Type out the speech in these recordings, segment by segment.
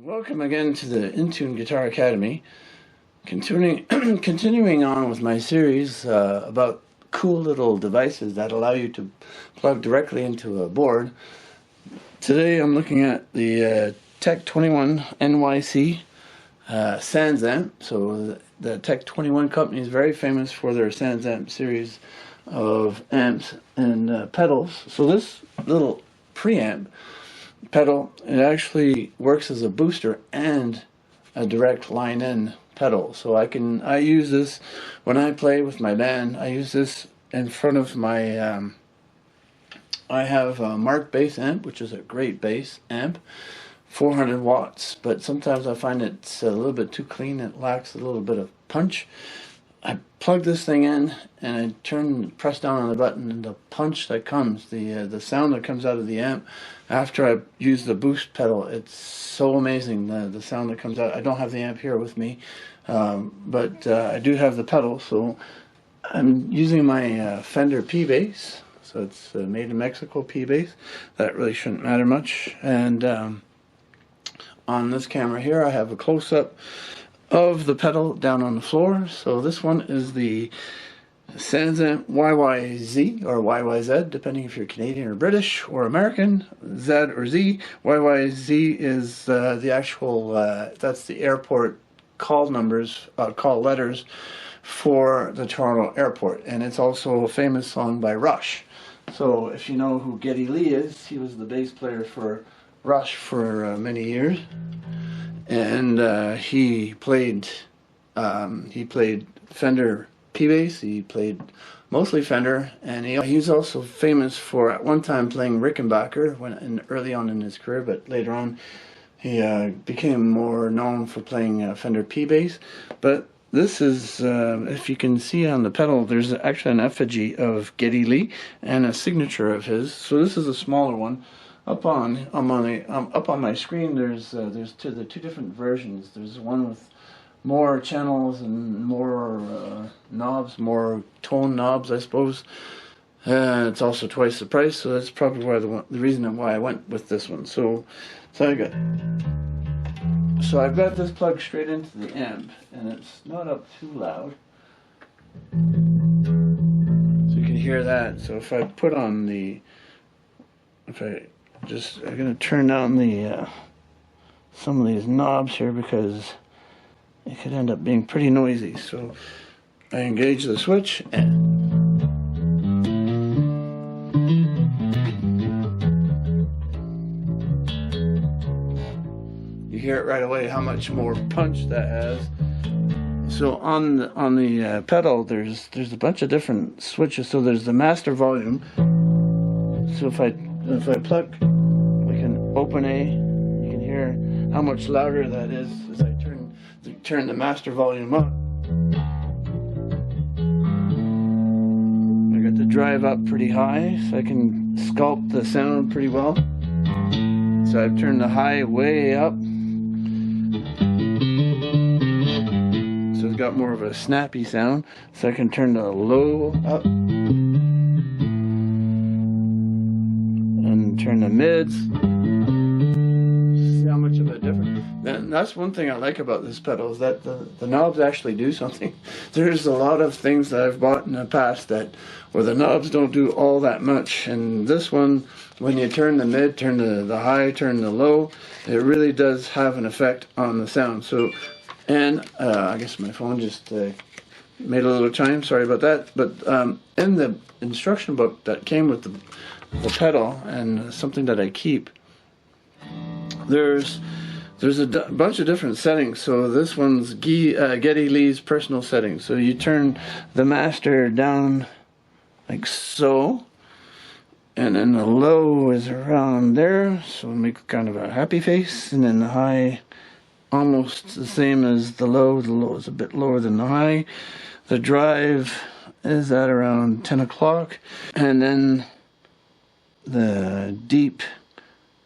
Welcome again to the Intune Guitar Academy. Continuing on with my series about cool little devices that allow you to plug directly into a board. Today I'm looking at the Tech 21 NYC Sans Amp. So the Tech 21 company is very famous for their Sans Amp series of amps and pedals. So this little preamp pedal, it actually works as a booster and a direct line-in pedal. So I use this when I play with my band. I use this in front of my I have a Mark bass amp, which is a great bass amp, 400 watts, but sometimes I find it's a little bit too clean. It lacks a little bit of punch. I plug this thing in and I press down on the button, and the punch that comes, the sound that comes out of the amp after I use the boost pedal, it's so amazing, the sound that comes out. I don't have the amp here with me, but I do have the pedal, so I'm using my Fender P bass. So it's made in Mexico P bass. That really shouldn't matter much. And on this camera here, I have a close-up of the pedal down on the floor. So this one is the Sans Amp YYZ or YYZ, depending if you're Canadian or British or American, Z or Z. YYZ is the actual, that's the airport call numbers, call letters for the Toronto airport. And it's also a famous song by Rush. So if you know who Geddy Lee is, he was the bass player for Rush for many years. And he played Fender P bass. He played mostly Fender, and he's also famous for at one time playing Rickenbacker early on in his career, but later on he became more known for playing Fender P bass. But this is, if you can see on the pedal, there's actually an effigy of Geddy Lee and a signature of his. So this is a smaller one. Up on my screen, there's two different versions. There's one with more channels and more knobs, more tone knobs, I suppose. It's also twice the price, so that's probably why the reason why I went with this one. So I've got this plugged straight into the amp, and it's not up too loud, so you can hear that. So if I put on I'm going to turn down some of these knobs here because it could end up being pretty noisy. So I engage the switch and you hear it right away how much more punch that has. So on the pedal, there's a bunch of different switches. So there's the master volume. So if I pluck, we can open A. You can hear how much louder that is as I turn the master volume up. I got the drive up pretty high, so I can sculpt the sound pretty well. So I've turned the high way up, so it's got more of a snappy sound. So I can turn the low up and turn the mids. See how much of a difference. And that's one thing I like about this pedal, is that the knobs actually do something. There's a lot of things that I've bought in the past where the knobs don't do all that much, and this one, when you turn the mid, turn the high, turn the low, it really does have an effect on the sound. So, and I guess my phone just made a little chime, sorry about that. But in the instruction book that came with the pedal, and something that I keep, there's a bunch of different settings. So this one's Geddy Lee's personal settings. So you turn the master down like so, and then the low is around there, so make kind of a happy face, and then the high almost the same as the low. The low is a bit lower than the high. The drive is at around 10 o'clock, and then the deep,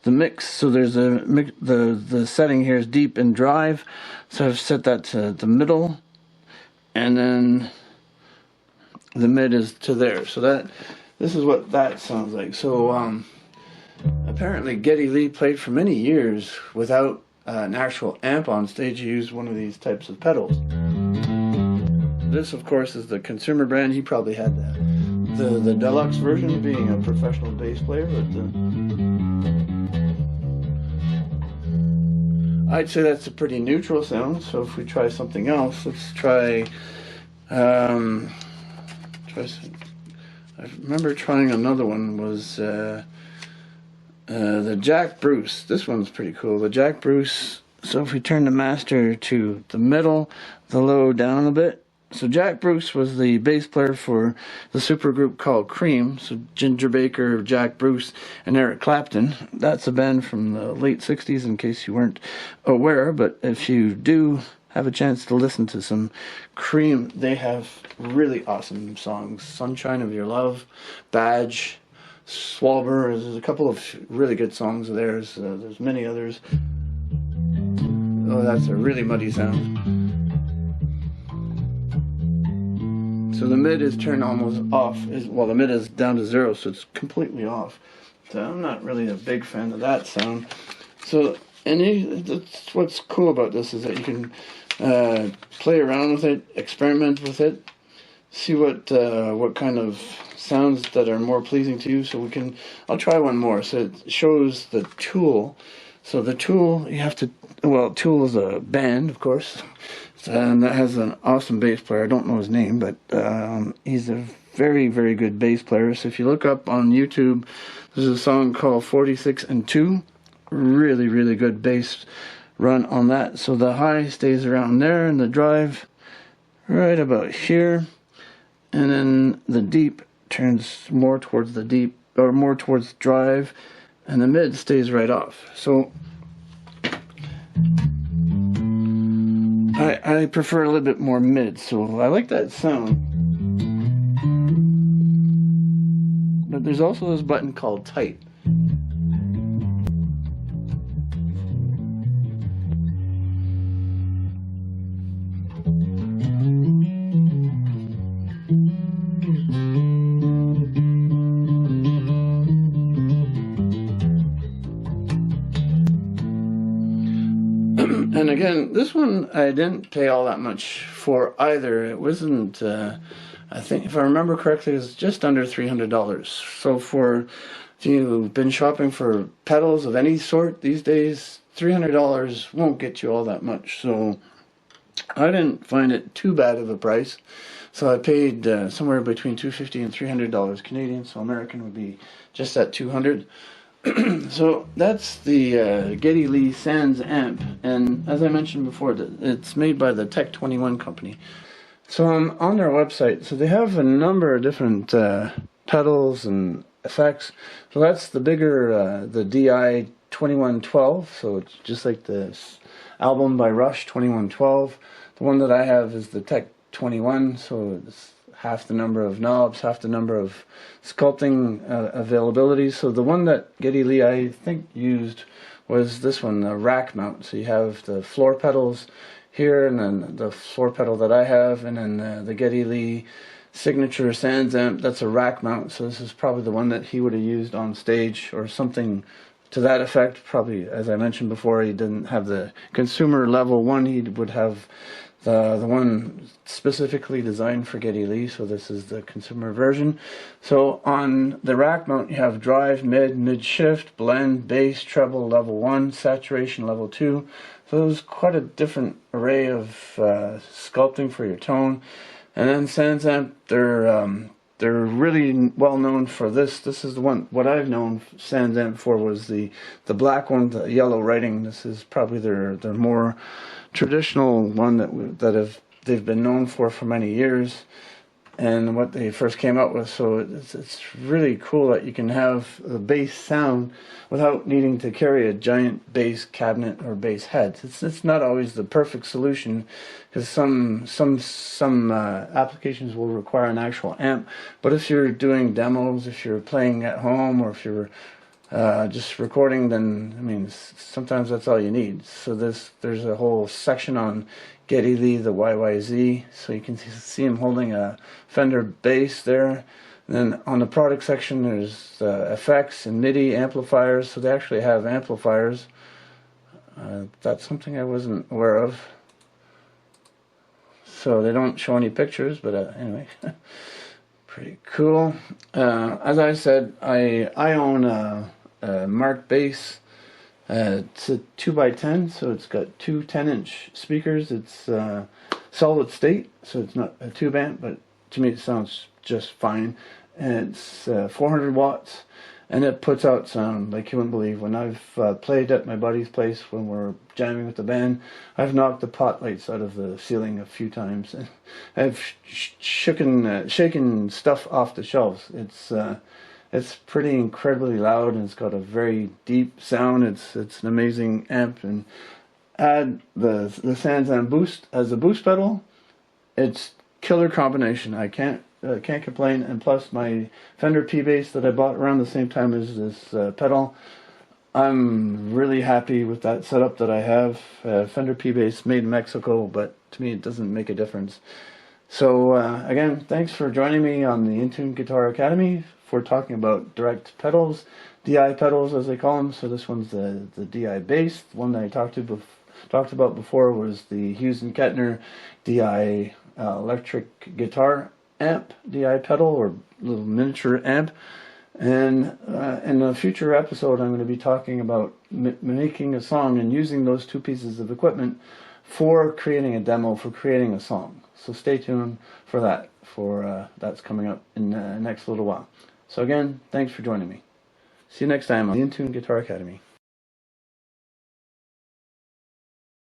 the mix. So there's the setting here is deep and drive, so I've set that to the middle, and then the mid is to there. So this is what that sounds like. So apparently Geddy Lee played for many years without an actual amp on stage, you use one of these types of pedals. This, of course, is the consumer brand. He probably had the deluxe version, being a professional bass player, but I'd say that's a pretty neutral sound. So if we try something else, let's try. I remember trying another one, was the Jack Bruce. This one's pretty cool. The Jack Bruce. So if we turn the master to the middle, the low down a bit. So Jack Bruce was the bass player for the supergroup called Cream. So Ginger Baker, Jack Bruce, and Eric Clapton. That's a band from the late 60s, in case you weren't aware. But if you do have a chance to listen to some Cream, they have really awesome songs. Sunshine of Your Love, Badge, Swalber. There's a couple of really good songs of theirs. There's many others. Oh, that's a really muddy sound. So the mid is turned almost off. Well, the mid is down to 0, so it's completely off. So I'm not really a big fan of that sound. So, that's what's cool about this, is that you can play around with it, experiment with it, see what kind of sounds that are more pleasing to you. So I'll try one more. So it shows the Tool. So the Tool, you have to, well, Tool is a band, of course, and that has an awesome bass player. I don't know his name, but he's a very, very good bass player. So if you look up on YouTube, there's a song called 46 and 2. Really, really good bass run on that. So the high stays around there, and the drive right about here, and then the deep turns more towards the deep, or more towards drive, and the mid stays right off. So I prefer a little bit more mid, so I like that sound. But there's also this button called tight. And again, this one I didn't pay all that much for either. It wasn't, I think, if I remember correctly, it was just under $300. So if you've been shopping for pedals of any sort these days, $300 won't get you all that much. So I didn't find it too bad of a price. So I paid somewhere between $250 and $300 Canadian. So American would be just at $200. So that's the Geddy Lee Sans Amp, and as I mentioned before, it's made by the Tech 21 company. So I'm on their website. So they have a number of different pedals and effects. So that's the bigger, the DI 2112. So it's just like the album by Rush 2112. The one that I have is the Tech 21. So it's half the number of knobs, half the number of sculpting availabilities. So the one that Geddy Lee, I think, used was this one, the rack mount. So you have the floor pedals here, and then the floor pedal that I have, and then the Geddy Lee signature Sans Amp, that's a rack mount. So this is probably the one that he would have used on stage, or something to that effect. Probably, as I mentioned before, he didn't have the consumer level one. He would have the one specifically designed for Geddy Lee, so this is the consumer version. So on the rack mount, you have drive, mid shift, blend, bass, treble, level 1, saturation, level 2. So there's quite a different array of sculpting for your tone. And then Sans Amp, they're really well known for this. This is the one, what I've known Sans Amp for was the black one, the yellow writing. This is probably their more traditional one that they've been known for many years, and what they first came out with. So it's really cool that you can have a bass sound without needing to carry a giant bass cabinet or bass head. It's not always the perfect solution, because some applications will require an actual amp. But if you're doing demos, if you're playing at home, or if you're just recording, then I mean, sometimes that's all you need. So there's a whole section on Geddy Lee, the YYZ, so you can see him holding a Fender bass there. And then on the product section, there's effects and MIDI amplifiers. So they actually have amplifiers. That's something I wasn't aware of. So they don't show any pictures, but anyway, pretty cool. As I said, I own a Mark bass. It's a 2x10, so it's got two 10-inch speakers. It's solid state, so it's not a tube amp, but to me it sounds just fine. And it's 400 watts, and it puts out sound like you wouldn't believe. When I've played at my buddy's place when we're jamming with the band, I've knocked the pot lights out of the ceiling a few times. I've shaken stuff off the shelves. It's pretty incredibly loud, and it's got a very deep sound. It's an amazing amp, and add the Sans Amp boost as a boost pedal. It's killer combination. I can't complain. And plus my Fender P bass that I bought around the same time as this pedal. I'm really happy with that setup that I have. Fender P bass made in Mexico, but to me it doesn't make a difference. So again, thanks for joining me on the Intune Guitar Academy for talking about direct pedals, DI pedals as they call them. So this one's the DI bass. The one that I talked about before was the Hughes and Kettner DI electric guitar amp, DI pedal, or little miniature amp. And in a future episode, I'm going to be talking about making a song and using those two pieces of equipment for creating a demo, for creating a song. So stay tuned for that. That's coming up in the next little while. So again, thanks for joining me. See you next time on the Intune Guitar Academy.